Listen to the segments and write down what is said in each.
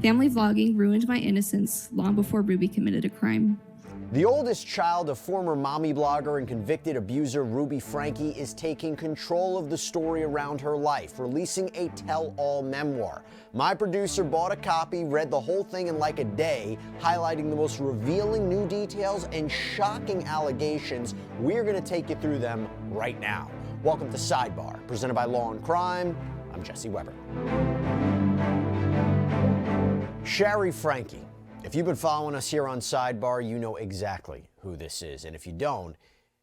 Family vlogging ruined my innocence long before Ruby committed a crime. The oldest child of former mommy blogger and convicted abuser Ruby Franke is taking control of the story around her life, releasing a tell-all memoir. My producer bought a copy, read the whole thing in like a day, highlighting the most revealing new details and shocking allegations. We're going to take you through them right now. Welcome to Sidebar, presented by Law&Crime. I'm Jesse Weber. Shari Franke. If you've been following us here on Sidebar, you know exactly who this is. And if you don't,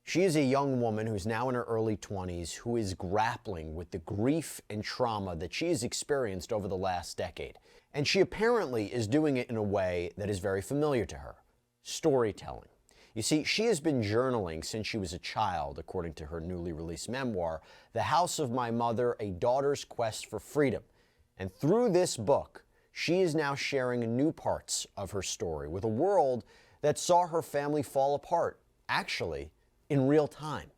she is a young woman who's now in her early 20s who is grappling with the grief and trauma that she has experienced over the last decade. And she apparently is doing it in a way that is very familiar to her: storytelling. You see, she has been journaling since she was a child, according to her newly released memoir, The House of My Mother, A Daughter's Quest for Freedom. And through this book, she is now sharing new parts of her story with a world that saw her family fall apart, actually, in real time.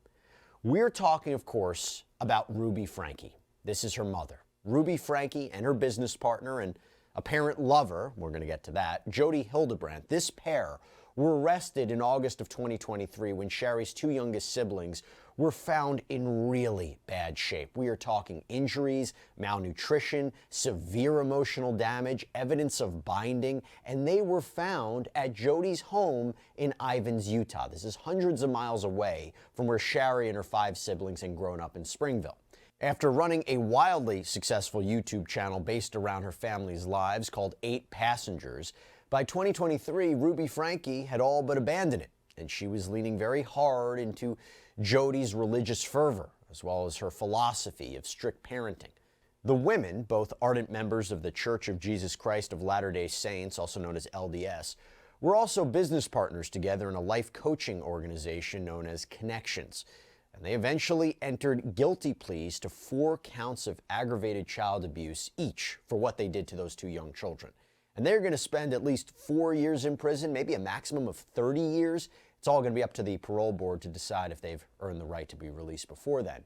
We're talking, of course, about Ruby Franke. This is her mother. Ruby Franke and her business partner and apparent lover, we're going to get to that, Jodi Hildebrandt. This pair were arrested in August of 2023 when Shari's two youngest siblings were found in really bad shape. We are talking injuries, malnutrition, severe emotional damage, evidence of binding, and they were found at Jodi's home in Ivins, Utah. This is hundreds of miles away from where Shari and her 5 siblings had grown up in Springville. After running a wildly successful YouTube channel based around her family's lives called 8 Passengers, by 2023, Ruby Franke had all but abandoned it, and she was leaning very hard into Jodi's religious fervor, as well as her philosophy of strict parenting. The women, both ardent members of the Church of Jesus Christ of Latter-day Saints, also known as LDS, were also business partners together in a life coaching organization known as Connections. And they eventually entered guilty pleas to 4 counts of aggravated child abuse each for what they did to those 2 young children. And they're going to spend at least 4 years in prison, maybe a maximum of 30 years. It's all going to be up to the parole board to decide if they've earned the right to be released before then.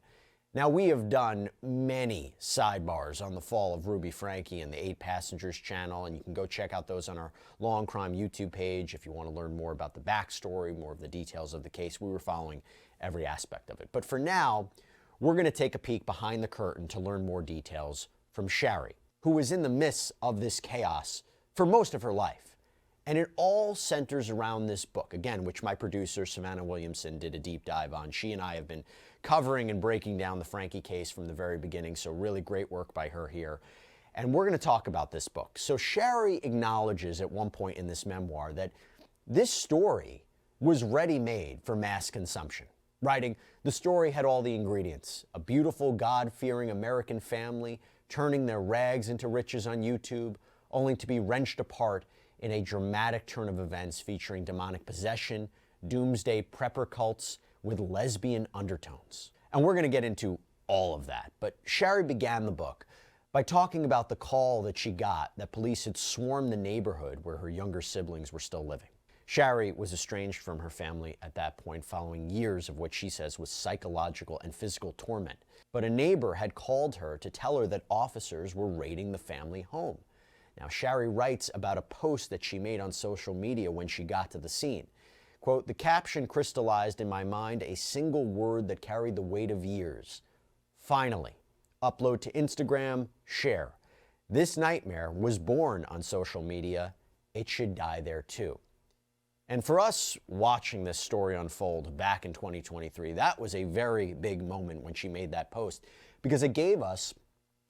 Now, we have done many sidebars on the fall of Ruby Franke and the 8 Passengers channel, and you can go check out those on our Law&Crime YouTube page if you want to learn more about the backstory, more of the details of the case. We were following every aspect of it. But for now, we're going to take a peek behind the curtain to learn more details from Shari, who was in the midst of this chaos for most of her life. And it all centers around this book, again, which my producer, Savannah Williamson, did a deep dive on. She and I have been covering and breaking down the Franke case from the very beginning, so really great work by her here. And we're going to talk about this book. So Shari acknowledges at one point in this memoir that this story was ready-made for mass consumption. Writing, the story had all the ingredients: a beautiful, God-fearing American family turning their rags into riches on YouTube, only to be wrenched apart in a dramatic turn of events featuring demonic possession, doomsday prepper cults with lesbian undertones. And we're going to get into all of that. But Shari began the book by talking about the call that she got that police had swarmed the neighborhood where her younger siblings were still living. Shari was estranged from her family at that point following years of what she says was psychological and physical torment. But a neighbor had called her to tell her that officers were raiding the family home. Now, Shari writes about a post that she made on social media when she got to the scene. Quote, "The caption crystallized in my mind a single word that carried the weight of years. Finally. Upload to Instagram, share. This nightmare was born on social media. It should die there too." And for us watching this story unfold back in 2023, that was a very big moment when she made that post, because it gave us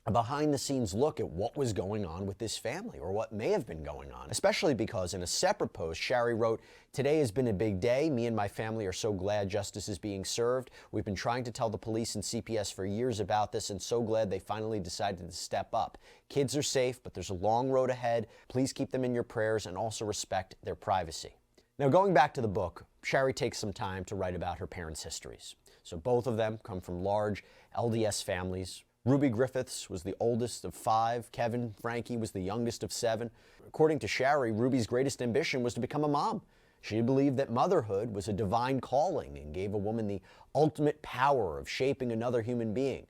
a behind-the-scenes look at what was going on with this family, or what may have been going on, especially because in a separate post, Shari wrote, "Today has been a big day. Me and my family are so glad justice is being served. We've been trying to tell the police and CPS for years about this, and so glad they finally decided to step up. Kids are safe, but there's a long road ahead. Please keep them in your prayers and also respect their privacy." Now, going back to the book, Shari takes some time to write about her parents' histories. So both of them come from large LDS families. Ruby Griffiths was the oldest of 5. Kevin Franke was the youngest of 7. According to Shari, Ruby's greatest ambition was to become a mom. She believed that motherhood was a divine calling and gave a woman the ultimate power of shaping another human being.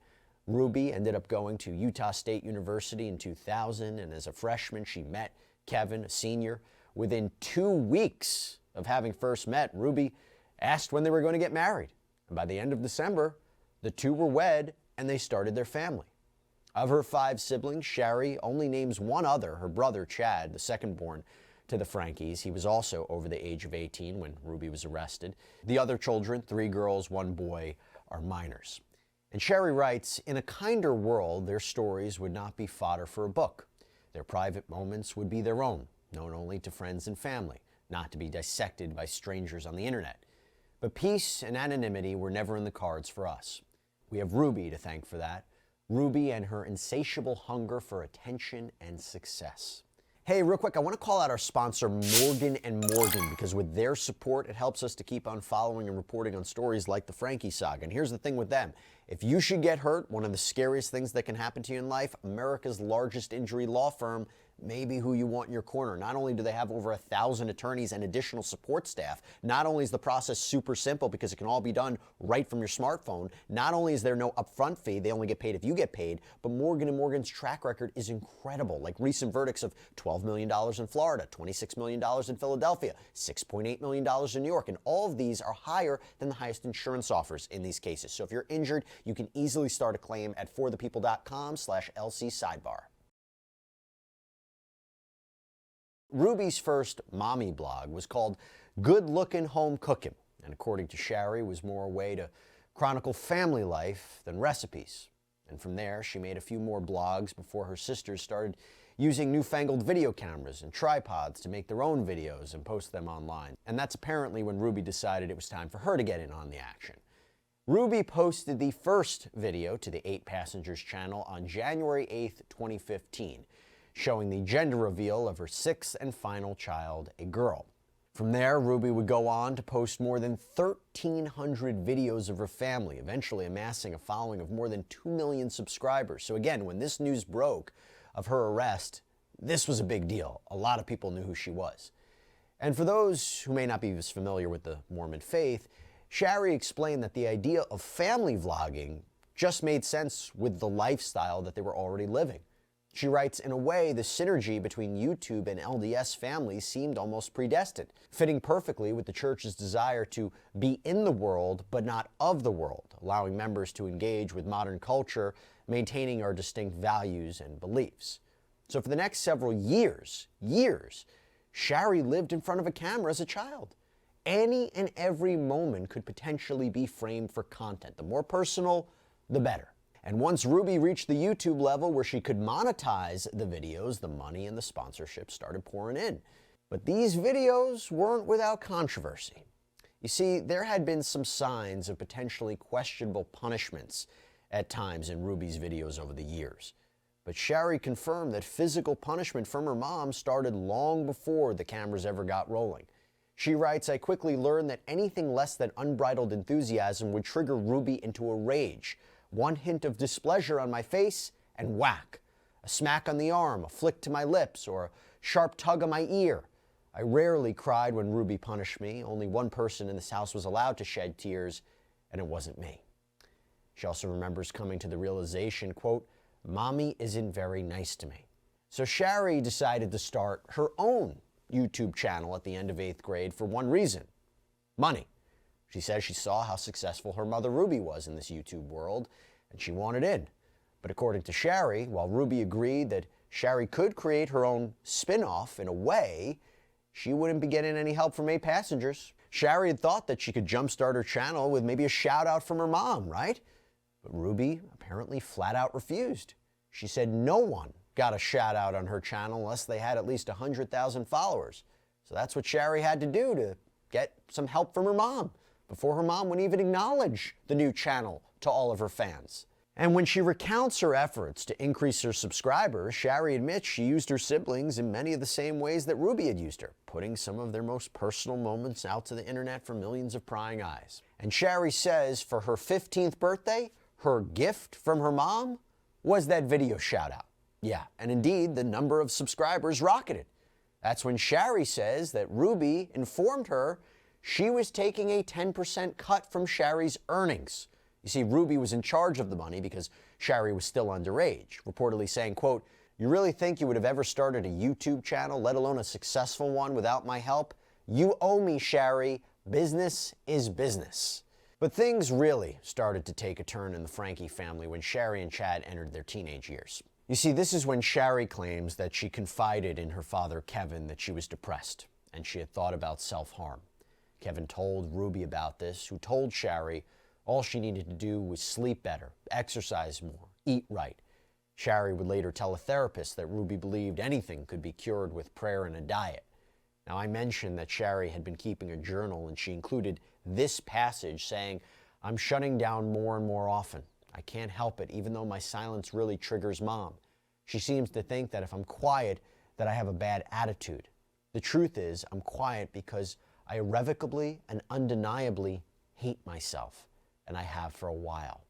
Ruby ended up going to Utah State University in 2000, and as a freshman, she met Kevin, a senior. Within 2 weeks of having first met, Ruby asked when they were going to get married. And by the end of December, the two were wed and they started their family. Of her 5 siblings, Shari only names one other, her brother Chad, the second born to the Frankes. He was also over the age of 18 when Ruby was arrested. The other children, 3 girls, 1 boy, are minors. And Shari writes, in a kinder world, their stories would not be fodder for a book. Their private moments would be their own, known only to friends and family, not to be dissected by strangers on the internet. But peace and anonymity were never in the cards for us. We have Ruby to thank for that. Ruby and her insatiable hunger for attention and success. Hey, real quick, I want to call out our sponsor, Morgan & Morgan, because with their support, it helps us to keep on following and reporting on stories like the Franke saga. And here's the thing with them. If you should get hurt, one of the scariest things that can happen to you in life, America's largest injury law firm may be who you want in your corner. Not only do they have over 1,000 attorneys and additional support staff, not only is the process super simple because it can all be done right from your smartphone, not only is there no upfront fee, they only get paid if you get paid, but Morgan & Morgan's track record is incredible, like recent verdicts of $12 million in Florida, $26 million in Philadelphia, $6.8 million in New York, and all of these are higher than the highest insurance offers in these cases. So if you're injured, you can easily start a claim at forthepeople.com/LC-SIDEBAR. Ruby's first mommy blog was called Good Lookin' Home Cookin', and according to Shari, was more a way to chronicle family life than recipes. And from there, she made a few more blogs before her sisters started using newfangled video cameras and tripods to make their own videos and post them online. And that's apparently when Ruby decided it was time for her to get in on the action. Ruby posted the first video to the 8 Passengers channel on January 8th, 2015. Showing the gender reveal of her 6th and final child, a girl. From there, Ruby would go on to post more than 1,300 videos of her family, eventually amassing a following of more than 2 million subscribers. So again, when this news broke of her arrest, this was a big deal. A lot of people knew who she was. And for those who may not be as familiar with the Mormon faith, Shari explained that the idea of family vlogging just made sense with the lifestyle that they were already living. She writes, in a way, the synergy between YouTube and LDS families seemed almost predestined, fitting perfectly with the church's desire to be in the world but not of the world, allowing members to engage with modern culture, maintaining our distinct values and beliefs. So for the next several years, Shari lived in front of a camera as a child. Any and every moment could potentially be framed for content. The more personal, the better. And once Ruby reached the YouTube level where she could monetize the videos, the money and the sponsorship started pouring in. But these videos weren't without controversy. You see, there had been some signs of potentially questionable punishments at times in Ruby's videos over the years. But Shari confirmed that physical punishment from her mom started long before the cameras ever got rolling. She writes, I quickly learned that anything less than unbridled enthusiasm would trigger Ruby into a rage. One hint of displeasure on my face, and whack. A smack on the arm, a flick to my lips, or a sharp tug on my ear. I rarely cried when Ruby punished me. Only one person in this house was allowed to shed tears, and it wasn't me. She also remembers coming to the realization, quote, Mommy isn't very nice to me. So Shari decided to start her own YouTube channel at the end of 8th grade for one reason, money. She says she saw how successful her mother Ruby was in this YouTube world, and she wanted in. But according to Shari, while Ruby agreed that Shari could create her own spin-off in a way, she wouldn't be getting any help from 8 Passengers. Shari had thought that she could jumpstart her channel with maybe a shout-out from her mom, right? But Ruby apparently flat-out refused. She said no one got a shout-out on her channel unless they had at least 100,000 followers. So that's what Shari had to do to get some help from her mom, before her mom would even acknowledge the new channel to all of her fans. And when she recounts her efforts to increase her subscribers, Shari admits she used her siblings in many of the same ways that Ruby had used her, putting some of their most personal moments out to the internet for millions of prying eyes. And Shari says for her 15th birthday, her gift from her mom was that video shout-out. Yeah, and indeed, the number of subscribers rocketed. That's when Shari says that Ruby informed her she was taking a 10% cut from Shari's earnings. You see, Ruby was in charge of the money because Shari was still underage, reportedly saying, quote, "You really think you would have ever started a YouTube channel, let alone a successful one, without my help? You owe me, Shari. Business is business." But things really started to take a turn in the Franke family when Shari and Chad entered their teenage years. You see, this is when Shari claims that she confided in her father, Kevin, that she was depressed and she had thought about self-harm. Kevin told Ruby about this, who told Shari all she needed to do was sleep better, exercise more, eat right. Shari would later tell a therapist that Ruby believed anything could be cured with prayer and a diet. Now, I mentioned that Shari had been keeping a journal, and she included this passage saying, "I'm shutting down more and more often. I can't help it, even though my silence really triggers Mom. She seems to think that if I'm quiet, that I have a bad attitude. The truth is, I'm quiet because I irrevocably and undeniably hate myself, and I have for a while."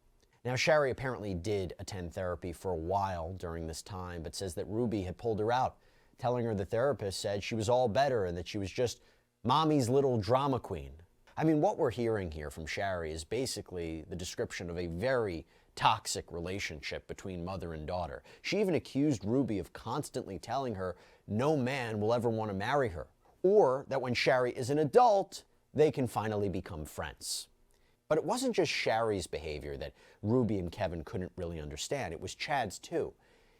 Now, Shari apparently did attend therapy for a while during this time, but says that Ruby had pulled her out, telling her the therapist said she was all better and that she was just Mommy's little drama queen. I mean, what we're hearing here from Shari is basically the description of a very toxic relationship between mother and daughter. She even accused Ruby of constantly telling her no man will ever want to marry her, or that when Shari is an adult, they can finally become friends. But it wasn't just Shari's behavior that Ruby and Kevin couldn't really understand. It was Chad's too.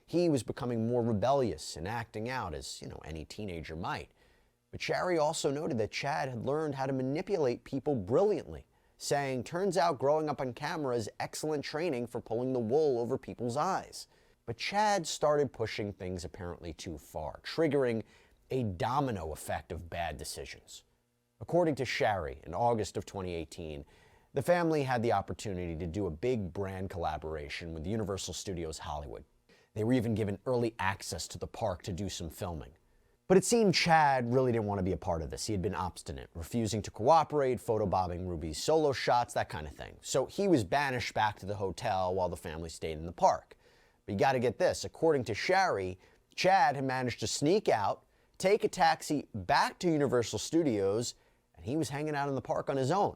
He was becoming more rebellious and acting out as, any teenager might. But Shari also noted that Chad had learned how to manipulate people brilliantly, saying, "Turns out growing up on camera is excellent training for pulling the wool over people's eyes." But Chad started pushing things apparently too far, triggering a domino effect of bad decisions. According to Shari, in August of 2018, the family had the opportunity to do a big brand collaboration with Universal Studios Hollywood. They were even given early access to the park to do some filming. But it seemed Chad really didn't want to be a part of this. He had been obstinate, refusing to cooperate, photobombing Ruby's solo shots, that kind of thing. So he was banished back to the hotel while the family stayed in the park. But you got to get this. According to Shari, Chad had managed to sneak out, take a taxi back to Universal Studios, and he was hanging out in the park on his own.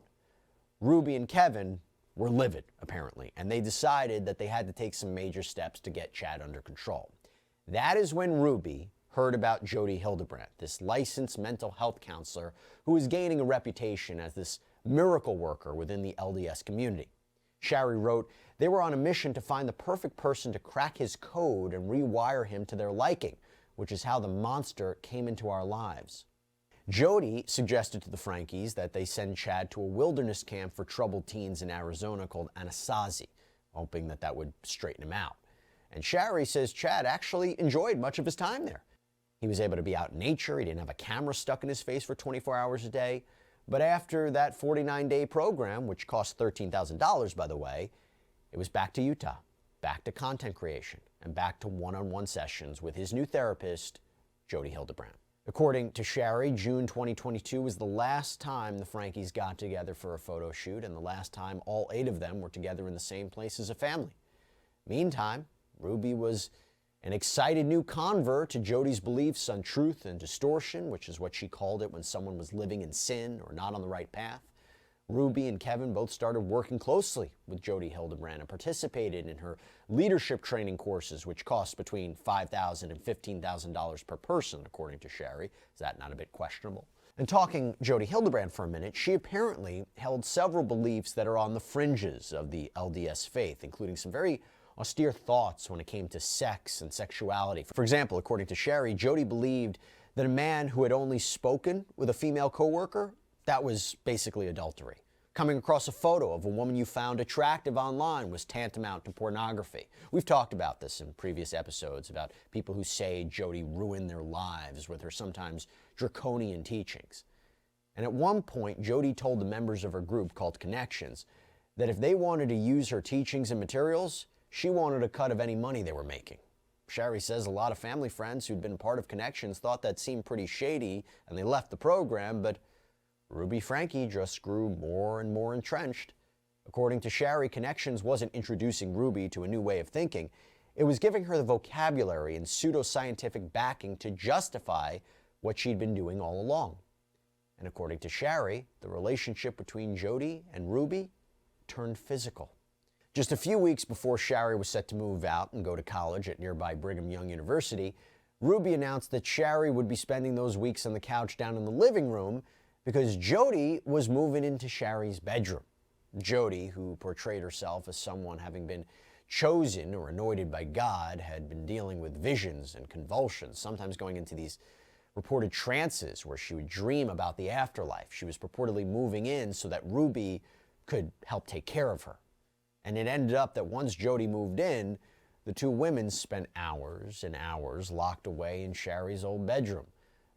Ruby and Kevin were livid, apparently, and they decided that they had to take some major steps to get Chad under control. That is when Ruby heard about Jody Hildebrandt, this licensed mental health counselor who was gaining a reputation as this miracle worker within the LDS community. Shari wrote, "They were on a mission to find the perfect person to crack his code and rewire him to their liking, which is how the monster came into our lives." Jody suggested to the Frankes that they send Chad to a wilderness camp for troubled teens in Arizona called Anasazi, hoping that would straighten him out. And Shari says Chad actually enjoyed much of his time there. He was able to be out in nature. He didn't have a camera stuck in his face for 24 hours a day. But after that 49-day program, which cost $13,000, by the way, it was back to Utah, back to content creation, and back to one-on-one sessions with his new therapist, Jody Hildebrandt. According to Shari, June 2022 was the last time the Frankes got together for a photo shoot and the last time all 8 of them were together in the same place as a family. Meantime, Ruby was an excited new convert to Jody's beliefs on truth and distortion, which is what she called it when someone was living in sin or not on the right path. Ruby and Kevin both started working closely with Jody Hildebrandt and participated in her leadership training courses, which cost between $5,000 and $15,000 per person, according to Shari. Is that not a bit questionable? And talking Jody Hildebrandt for a minute, she apparently held several beliefs that are on the fringes of the LDS faith, including some very austere thoughts when it came to sex and sexuality. For example, according to Shari, Jody believed that a man who had only spoken with a female coworker, that was basically adultery. Coming across a photo of a woman you found attractive online was tantamount to pornography. We've talked about this in previous episodes about people who say Jody ruined their lives with her sometimes draconian teachings. And at one point, Jody told the members of her group called Connections that if they wanted to use her teachings and materials, she wanted a cut of any money they were making. Shari says a lot of family friends who'd been part of Connections thought that seemed pretty shady and they left the program, but Ruby Franke just grew more and more entrenched. According to Shari, Connections wasn't introducing Ruby to a new way of thinking. It was giving her the vocabulary and pseudoscientific backing to justify what she'd been doing all along. And according to Shari, the relationship between Jody and Ruby turned physical. Just a few weeks before Shari was set to move out and go to college at nearby Brigham Young University, Ruby announced that Shari would be spending those weeks on the couch down in the living room because Jody was moving into Shari's bedroom. Jody, who portrayed herself as someone having been chosen or anointed by God, had been dealing with visions and convulsions, sometimes going into these reported trances where she would dream about the afterlife. She was purportedly moving in so that Ruby could help take care of her. And it ended up that once Jody moved in, the two women spent hours and hours locked away in Shari's old bedroom.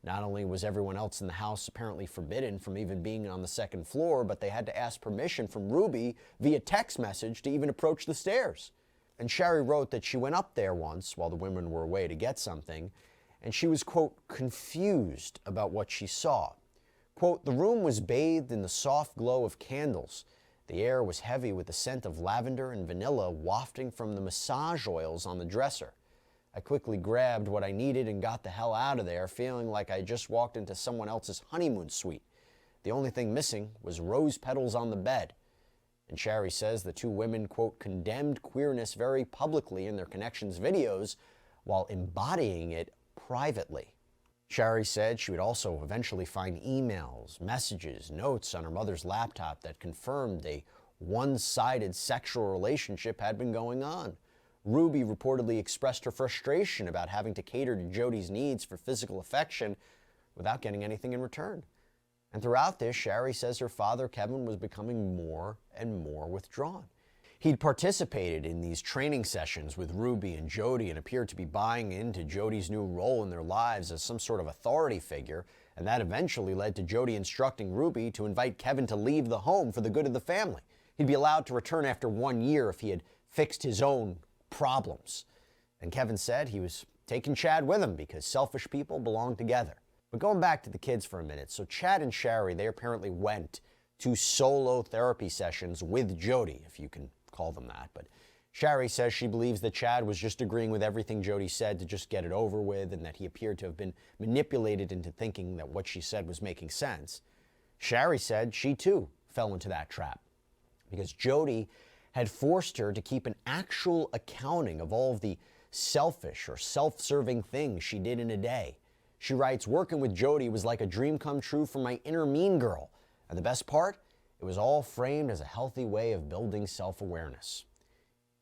Not only was everyone else in the house apparently forbidden from even being on the second floor, but they had to ask permission from Ruby via text message to even approach the stairs. And Shari wrote that she went up there once while the women were away to get something, and she was, quote, confused about what she saw. Quote, the room was bathed in the soft glow of candles. The air was heavy with the scent of lavender and vanilla wafting from the massage oils on the dresser. I quickly grabbed what I needed and got the hell out of there, feeling like I just walked into someone else's honeymoon suite. The only thing missing was rose petals on the bed. And Shari says the two women, quote, condemned queerness very publicly in their connections videos while embodying it privately. Shari said she would also eventually find emails, messages, notes on her mother's laptop that confirmed a one-sided sexual relationship had been going on. Ruby reportedly expressed her frustration about having to cater to Jody's needs for physical affection without getting anything in return. And throughout this, Shari says her father, Kevin, was becoming more and more withdrawn. He'd participated in these training sessions with Ruby and Jody and appeared to be buying into Jody's new role in their lives as some sort of authority figure, and that eventually led to Jody instructing Ruby to invite Kevin to leave the home for the good of the family. He'd be allowed to return after 1 year if he had fixed his own problems. And Kevin said he was taking Chad with him because selfish people belong together. But going back to the kids for a minute, so Chad and Shari, they apparently went to solo therapy sessions with Jody, if you can call them that. But Shari says she believes that Chad was just agreeing with everything Jody said to just get it over with, and that he appeared to have been manipulated into thinking that what she said was making sense. Shari said she too fell into that trap because Jody had forced her to keep an actual accounting of all of the selfish or self-serving things she did in a day. She writes, working with Jody was like a dream come true for my inner mean girl. And the best part? It was all framed as a healthy way of building self-awareness.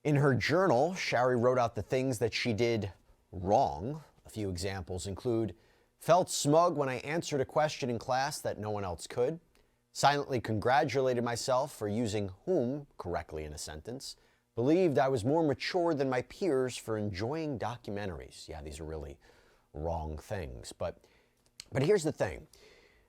In her journal, Shari wrote out the things that she did wrong. A few examples include, felt smug when I answered a question in class that no one else could, silently congratulated myself for using whom correctly in a sentence, believed I was more mature than my peers for enjoying documentaries. Yeah, these are really wrong things. But here's the thing.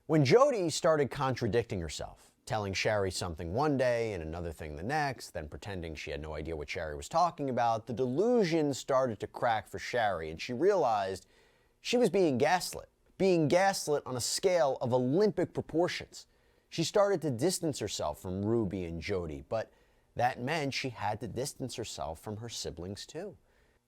When Jody started contradicting herself, telling Shari something one day and another thing the next, then pretending she had no idea what Shari was talking about, the delusion started to crack for Shari, and she realized she was being gaslit on a scale of Olympic proportions. She started to distance herself from Ruby and Jody, but that meant she had to distance herself from her siblings too.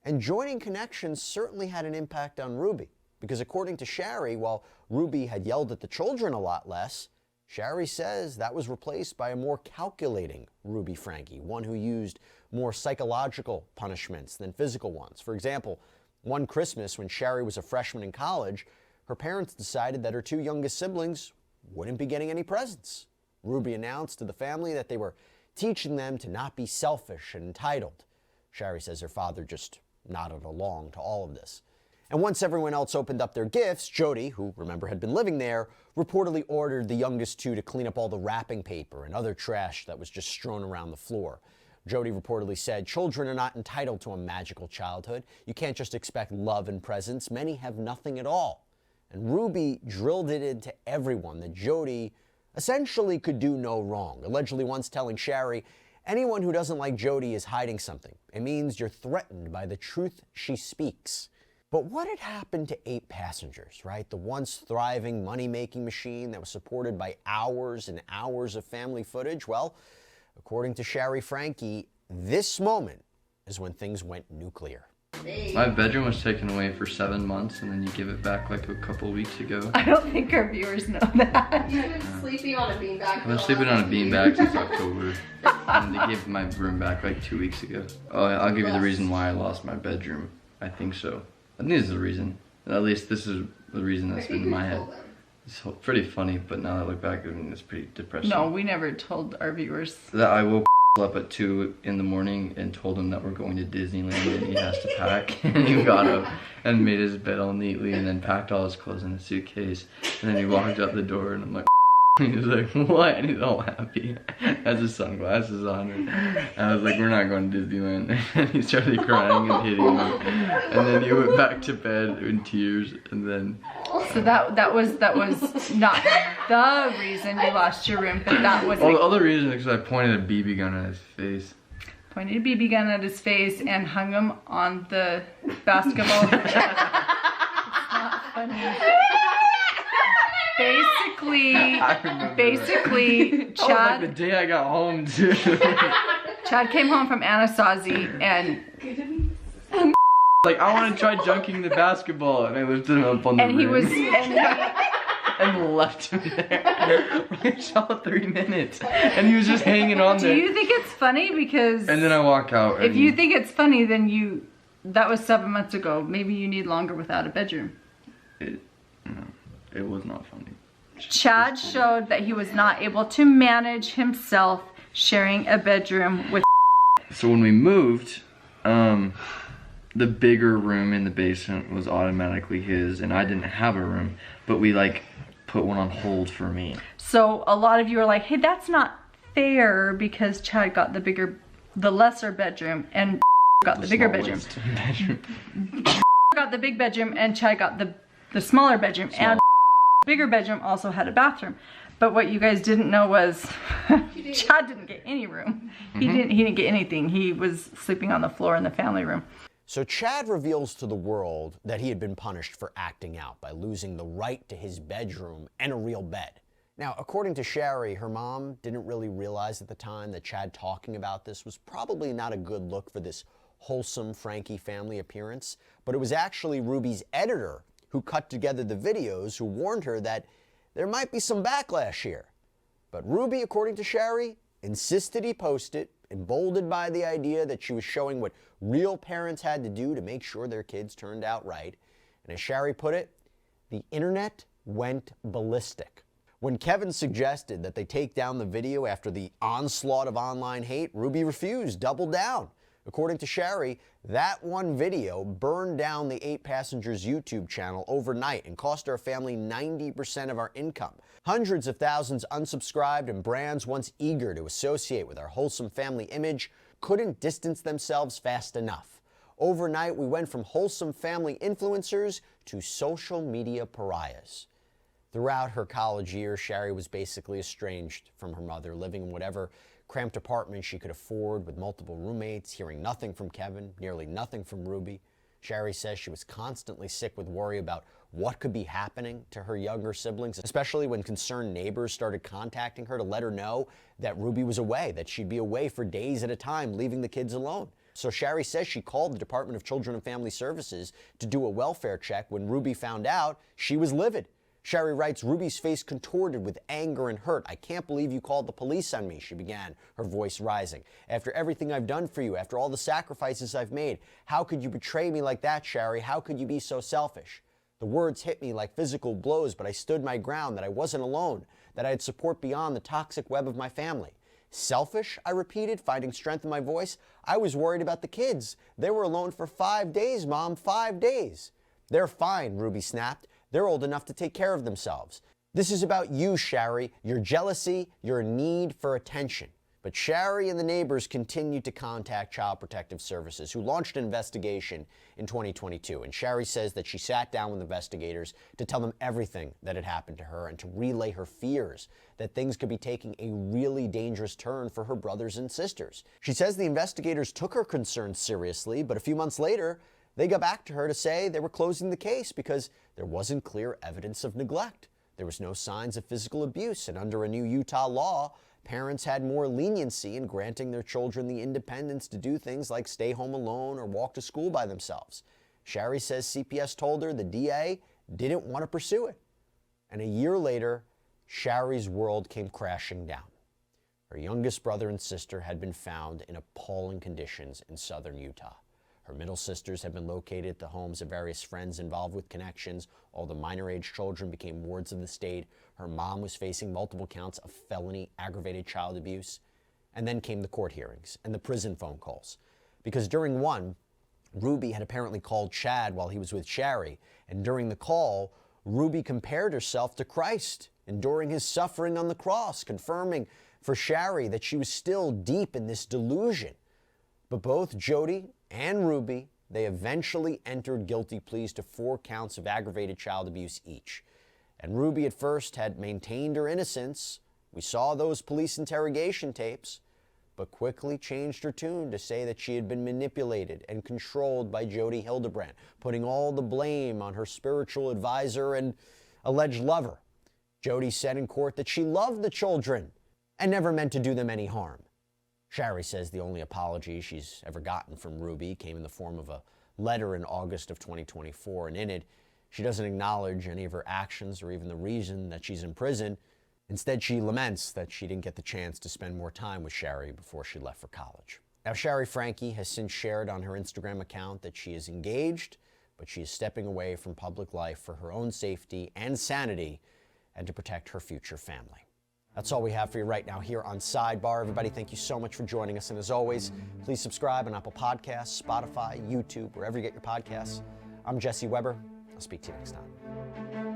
And joining connections certainly had an impact on Ruby, because according to Shari, while Ruby had yelled at the children a lot less, Shari says that was replaced by a more calculating Ruby Franke, one who used more psychological punishments than physical ones. For example, one Christmas when Shari was a freshman in college, her parents decided that her two youngest siblings wouldn't be getting any presents. Ruby announced to the family that they were teaching them to not be selfish and entitled. Shari says her father just nodded along to all of this. And once everyone else opened up their gifts, Jody, who, remember, had been living there, reportedly ordered the youngest two to clean up all the wrapping paper and other trash that was just strewn around the floor. Jody reportedly said, children are not entitled to a magical childhood. You can't just expect love and presents. Many have nothing at all. And Ruby drilled it into everyone that Jody essentially could do no wrong, allegedly once telling Shari, anyone who doesn't like Jody is hiding something. It means you're threatened by the truth she speaks. But what had happened to 8 passengers, right? The once thriving money-making machine that was supported by hours and hours of family footage? Well, according to Shari Franke, this moment is when things went nuclear. My bedroom was taken away for 7 months, and then you give it back like a couple weeks ago. I don't think our viewers know that. You've been sleeping on a beanbag. I've been sleeping on a beanbag since October. And they gave my room back like 2 weeks ago. Oh, I'll give you the reason why I lost my bedroom. I think so. I think this is the reason. At least this is the reason that's been in my head. It's pretty funny, but now that I look back, I mean, it's pretty depressing. No, we never told our viewers. That I woke up at 2 in the morning and told him that we're going to Disneyland and he has to pack. And he got up and made his bed all neatly and then packed all his clothes in a suitcase. And then he walked out the door and I'm like, he was like, what? And he's all happy. Has his sunglasses on. And I was like, we're not going to Disneyland. And he started crying and hitting me. And then he went back to bed in tears. And then... So that was not the reason you lost your room, but that was... Well, the other reason is because I pointed a BB gun at his face. Pointed a BB gun at his face and hung him on the basketball. It's not funny. Basically, Chad. Like the day I got home too. Chad came home from Anasazi and like, I want to try dunking the basketball, and I lifted him up on the rim. And left him there. We shot 3 minutes, and he was just hanging on there. Do you think it's funny? Because and then I walk out. If you think it's funny, then that was 7 months ago. Maybe you need longer without a bedroom. No, it was not funny. Chad showed that he was not able to manage himself sharing a bedroom with. So when we moved, the bigger room in the basement was automatically his, and I didn't have a room, but we like put one on hold for me. So a lot of you are like, hey, that's not fair because Chad got the lesser bedroom and got the bigger bedroom. Got the big bedroom and Chad got the smaller bedroom, and bigger bedroom also had a bathroom. But what you guys didn't know was Chad didn't get any room. He didn't get anything. He was sleeping on the floor in the family room. So Chad reveals to the world that he had been punished for acting out by losing the right to his bedroom and a real bed. Now, according to Shari, her mom didn't really realize at the time that Chad talking about this was probably not a good look for this wholesome Franke family appearance, but it was actually Ruby's editor who cut together the videos who warned her that there might be some backlash here. But Ruby, according to Shari, insisted he post it, emboldened by the idea that she was showing what real parents had to do to make sure their kids turned out right. And as Shari put it, the internet went ballistic. When Kevin suggested that they take down the video after the onslaught of online hate, Ruby refused, doubled down. According to Shari, that one video burned down the 8 Passengers YouTube channel overnight and cost our family 90% of our income. Hundreds of thousands unsubscribed, and brands once eager to associate with our wholesome family image couldn't distance themselves fast enough. Overnight, we went from wholesome family influencers to social media pariahs. Throughout her college years, Shari was basically estranged from her mother, living in whatever cramped apartment she could afford with multiple roommates, hearing nothing from Kevin, nearly nothing from Ruby. Shari says she was constantly sick with worry about what could be happening to her younger siblings, especially when concerned neighbors started contacting her to let her know that Ruby was away, that she'd be away for days at a time, leaving the kids alone. So Shari says she called the Department of Children and Family Services to do a welfare check when Ruby found out she was livid. Shari writes, Ruby's face contorted with anger and hurt. I can't believe you called the police on me, she began, her voice rising. After everything I've done for you, after all the sacrifices I've made, how could you betray me like that, Shari? How could you be so selfish? The words hit me like physical blows, but I stood my ground, that I wasn't alone, that I had support beyond the toxic web of my family. Selfish, I repeated, finding strength in my voice. I was worried about the kids. They were alone for 5 days, Mom, 5 days. They're fine, Ruby snapped. They're old enough to take care of themselves. This is about you, Shari, your jealousy, your need for attention. But Shari and the neighbors continued to contact Child Protective Services, who launched an investigation in 2022. And Shari says that she sat down with investigators to tell them everything that had happened to her and to relay her fears that things could be taking a really dangerous turn for her brothers and sisters. She says the investigators took her concerns seriously, but a few months later, they got back to her to say they were closing the case because there wasn't clear evidence of neglect. There was no signs of physical abuse, and under a new Utah law, parents had more leniency in granting their children the independence to do things like stay home alone or walk to school by themselves. Shari says CPS told her the DA didn't want to pursue it. And a year later, Shari's world came crashing down. Her youngest brother and sister had been found in appalling conditions in southern Utah. Her middle sisters had been located at the homes of various friends involved with connections. All the minor-age children became wards of the state. Her mom was facing multiple counts of felony aggravated child abuse. And then came the court hearings and the prison phone calls. Because during one, Ruby had apparently called Chad while he was with Shari. And during the call, Ruby compared herself to Christ, enduring his suffering on the cross, confirming for Shari that she was still deep in this delusion. But both Jody and Ruby, they eventually entered guilty pleas to 4 counts of aggravated child abuse each. And Ruby at first had maintained her innocence. We saw those police interrogation tapes, but quickly changed her tune to say that she had been manipulated and controlled by Jody Hildebrand, putting all the blame on her spiritual advisor and alleged lover. Jody said in court that she loved the children and never meant to do them any harm. Shari says the only apology she's ever gotten from Ruby came in the form of a letter in August of 2024, and in it, she doesn't acknowledge any of her actions or even the reason that she's in prison. Instead, she laments that she didn't get the chance to spend more time with Shari before she left for college. Now, Shari Franke has since shared on her Instagram account that she is engaged, but she is stepping away from public life for her own safety and sanity and to protect her future family. That's all we have for you right now here on Sidebar. Everybody, thank you so much for joining us. And as always, please subscribe on Apple Podcasts, Spotify, YouTube, wherever you get your podcasts. I'm Jesse Weber. I'll speak to you next time.